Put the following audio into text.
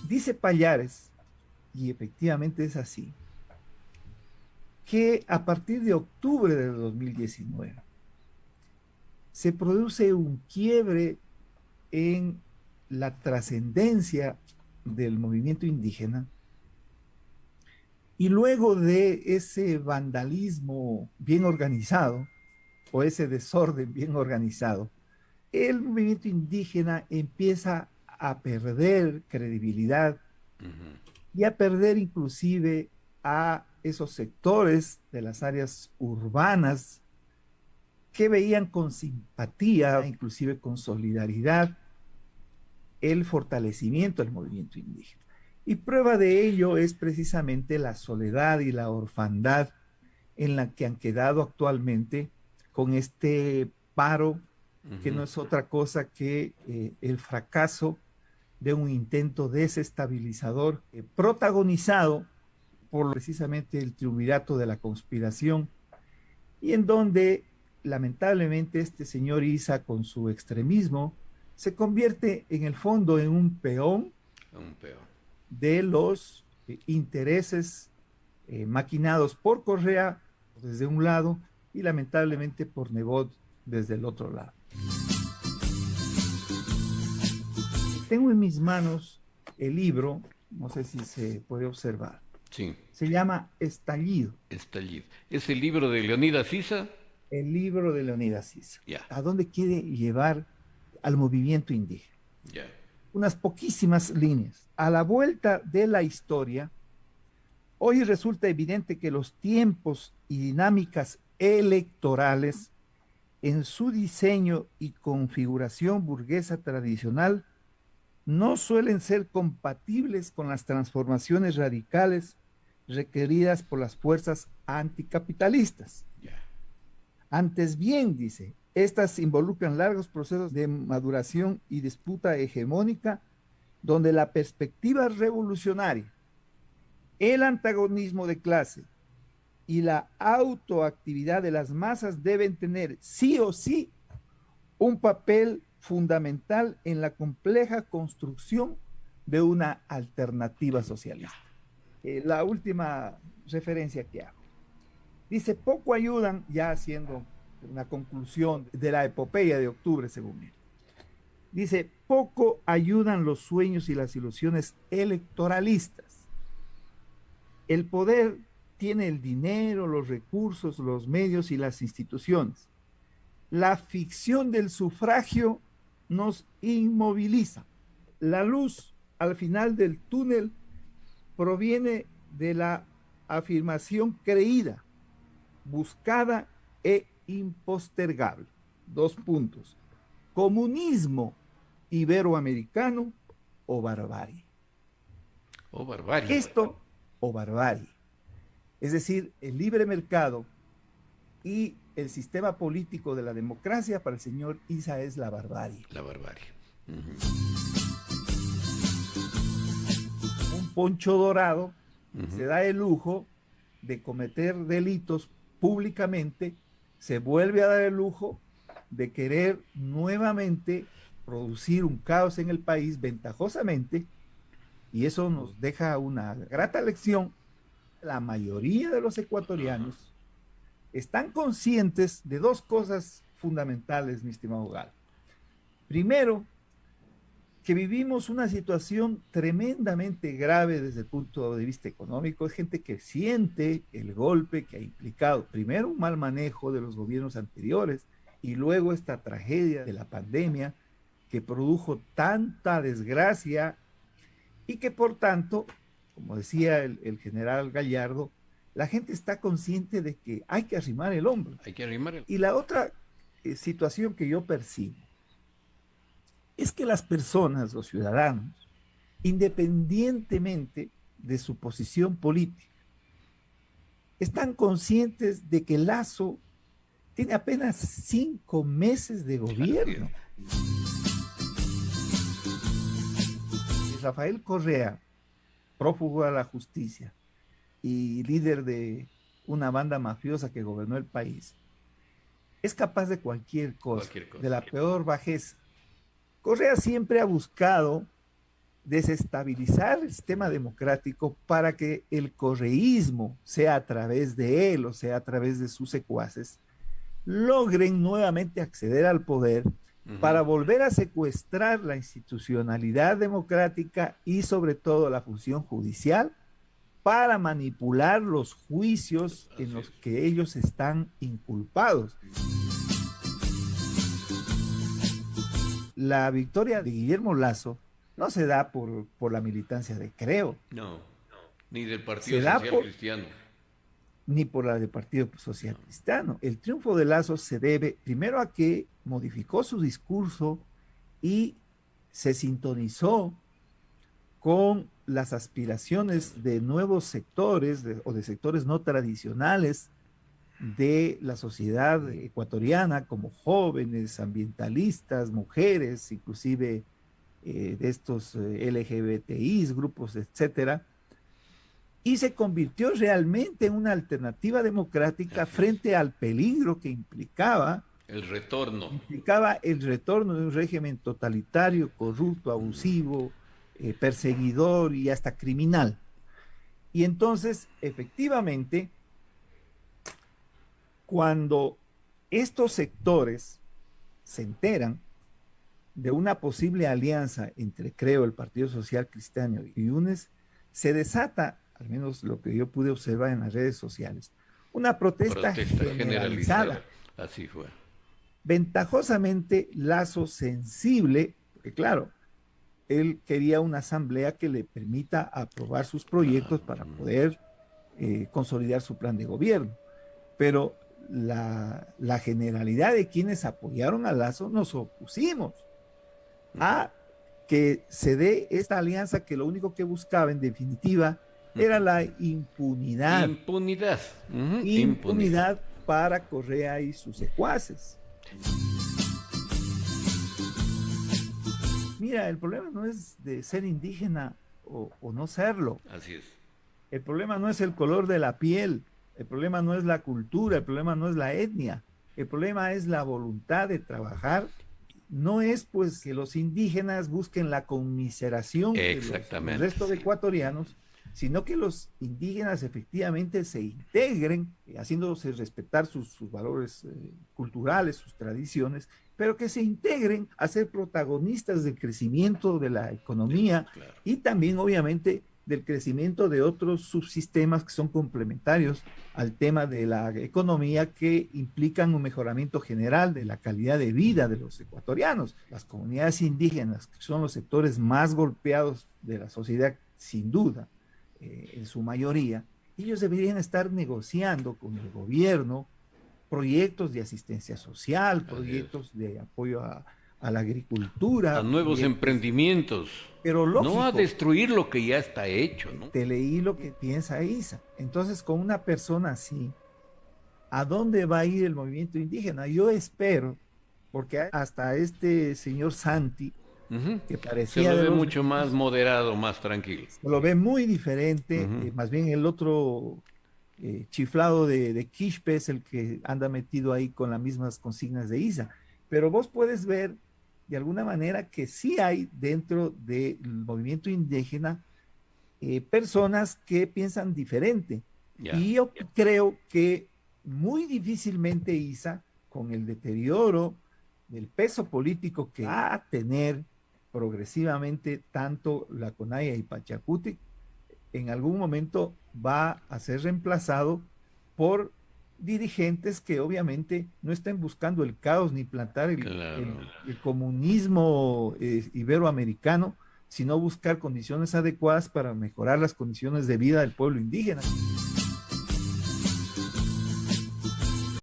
Dice Pallares, y efectivamente es así, que a partir de octubre del 2019 se produce un quiebre en la trascendencia del movimiento indígena y luego de ese vandalismo bien organizado o ese desorden bien organizado, el movimiento indígena empieza a perder credibilidad Ujú. y a perder inclusive a esos sectores de las áreas urbanas que veían con simpatía, inclusive con solidaridad, el fortalecimiento del movimiento indígena. Y prueba de ello es precisamente la soledad y la orfandad en la que han quedado actualmente con este paro que Ujú. no es otra cosa que el fracaso de un intento desestabilizador protagonizado por precisamente el triunvirato de la conspiración y en donde lamentablemente este señor Isa con su extremismo se convierte en el fondo en un peón Un peón. de los intereses maquinados por Correa desde un lado y lamentablemente por Nebot desde el otro lado. Tengo en mis manos el libro, no sé si se puede observar, Sí, se llama Estallido, estallido. ¿Es el libro de Leonidas Sisa? el libro de Leonidas Sisa. Ya, ¿A dónde quiere llevar al movimiento indígena? ya. Unas poquísimas líneas. A la vuelta de la historia, hoy resulta evidente que los tiempos y dinámicas electorales en su diseño y configuración burguesa tradicional no suelen ser compatibles con las transformaciones radicales requeridas por las fuerzas anticapitalistas. Ya. Antes bien, dice, estas involucran largos procesos de maduración y disputa hegemónica donde la perspectiva revolucionaria, el antagonismo de clase y la autoactividad de las masas deben tener sí o sí un papel fundamental en la compleja construcción de una alternativa socialista. La última referencia que hago. Dice, poco ayudan, ya haciendo una conclusión de la epopeya de octubre, según él. Dice, poco ayudan los sueños y las ilusiones electoralistas. El poder tiene el dinero, los recursos, los medios y las instituciones. La ficción del sufragio nos inmoviliza. La luz al final del túnel proviene de la afirmación creída, buscada e impostergable. Dos puntos. Comunismo iberoamericano o barbarie. Oh, barbarie. Esto o barbarie. Es decir, el libre mercado y el sistema político de la democracia para el señor Isa es la barbarie. La barbarie. Ujú. Un Poncho Dorado se Ujú. da el lujo de cometer delitos públicamente, se vuelve a dar el lujo de querer nuevamente producir un caos en el país ventajosamente, y eso nos deja una grata lección. La mayoría de los Ajá. ecuatorianos están conscientes de dos cosas fundamentales, mi estimado Gal. Primero, que vivimos una situación tremendamente grave desde el punto de vista económico. Es gente que siente el golpe que ha implicado primero un mal manejo de los gobiernos anteriores y luego esta tragedia de la pandemia que produjo tanta desgracia y que por tanto, como decía el general Gallardo, la gente está consciente de que hay que arrimar el hombro. Hay que arrimar el... Y la otra situación que yo percibo es que las personas, los ciudadanos, independientemente de su posición política, están conscientes de que Lazo tiene apenas 5 meses de Así es. gobierno. Rafael Correa, prófugo de la justicia y líder de una banda mafiosa que gobernó el país, es capaz de cualquier cosa, Cualquier de cosa. la peor bajeza. Correa siempre ha buscado desestabilizar el sistema democrático para que el correísmo, sea a través de él o sea a través de sus secuaces, logren nuevamente acceder al poder para volver a secuestrar la institucionalidad democrática y sobre todo la función judicial para manipular los juicios en los que ellos están inculpados. La victoria de Guillermo Lasso no se da por la militancia de Creo. No, ni del Partido Social Cristiano. Ni por la del Partido Social Cristiano. El triunfo de Lasso se debe primero a que modificó su discurso y se sintonizó con las aspiraciones de nuevos sectores o de sectores no tradicionales de la sociedad ecuatoriana, como jóvenes, ambientalistas, mujeres, inclusive de estos LGBTIs, grupos, etcétera, y se convirtió realmente en una alternativa democrática frente al peligro que implicaba el retorno de un régimen totalitario, corrupto, abusivo, perseguidor y hasta criminal. Y entonces, efectivamente, cuando estos sectores se enteran de una posible alianza entre, creo, el Partido Social Cristiano y UNES, se desata, al menos lo que yo pude observar en las redes sociales, una protesta generalizada. Así fue. Ventajosamente, Lasso sensible, porque claro, él quería una asamblea que le permita aprobar sus proyectos para poder consolidar su plan de gobierno. Pero la generalidad de quienes apoyaron a Lasso nos opusimos a que se dé esta alianza que lo único que buscaba en definitiva era la impunidad. Impunidad para Correa y sus secuaces. Mira, el problema no es de ser indígena o no serlo. Así es. El problema no es el color de la piel, el problema no es la cultura, el problema no es la etnia, el problema es la voluntad de trabajar. No es pues que los indígenas busquen la conmiseración del resto de ecuatorianos, sino que los indígenas efectivamente se integren, haciéndose respetar sus valores culturales, sus tradiciones, pero que se integren a ser protagonistas del crecimiento de la economía y también obviamente del crecimiento de otros subsistemas que son complementarios al tema de la economía, que implican un mejoramiento general de la calidad de vida de los ecuatorianos. Las comunidades indígenas, que son los sectores más golpeados de la sociedad, sin duda, en su mayoría, ellos deberían estar negociando con el gobierno proyectos de asistencia social, proyectos de apoyo a la agricultura, a nuevos emprendimientos, pero lógico, no a destruir lo que ya está hecho, ¿no? Te leí lo que piensa Isa. Entonces, con una persona así, ¿a dónde va a ir el movimiento indígena? Yo espero, porque hasta este señor Santi, que parecía... Se lo ve mucho más moderado, más tranquilo. Se lo ve muy diferente, más bien el otro chiflado de Quispe es el que anda metido ahí con las mismas consignas de Isa. Pero vos puedes ver de alguna manera que sí hay dentro del movimiento indígena personas que piensan diferente. Y yo creo que muy difícilmente Isa, con el deterioro del peso político que va a tener progresivamente tanto la Conaya y Pachacuti, en algún momento va a ser reemplazado por dirigentes que obviamente no estén buscando el caos ni plantar el comunismo iberoamericano, sino buscar condiciones adecuadas para mejorar las condiciones de vida del pueblo indígena.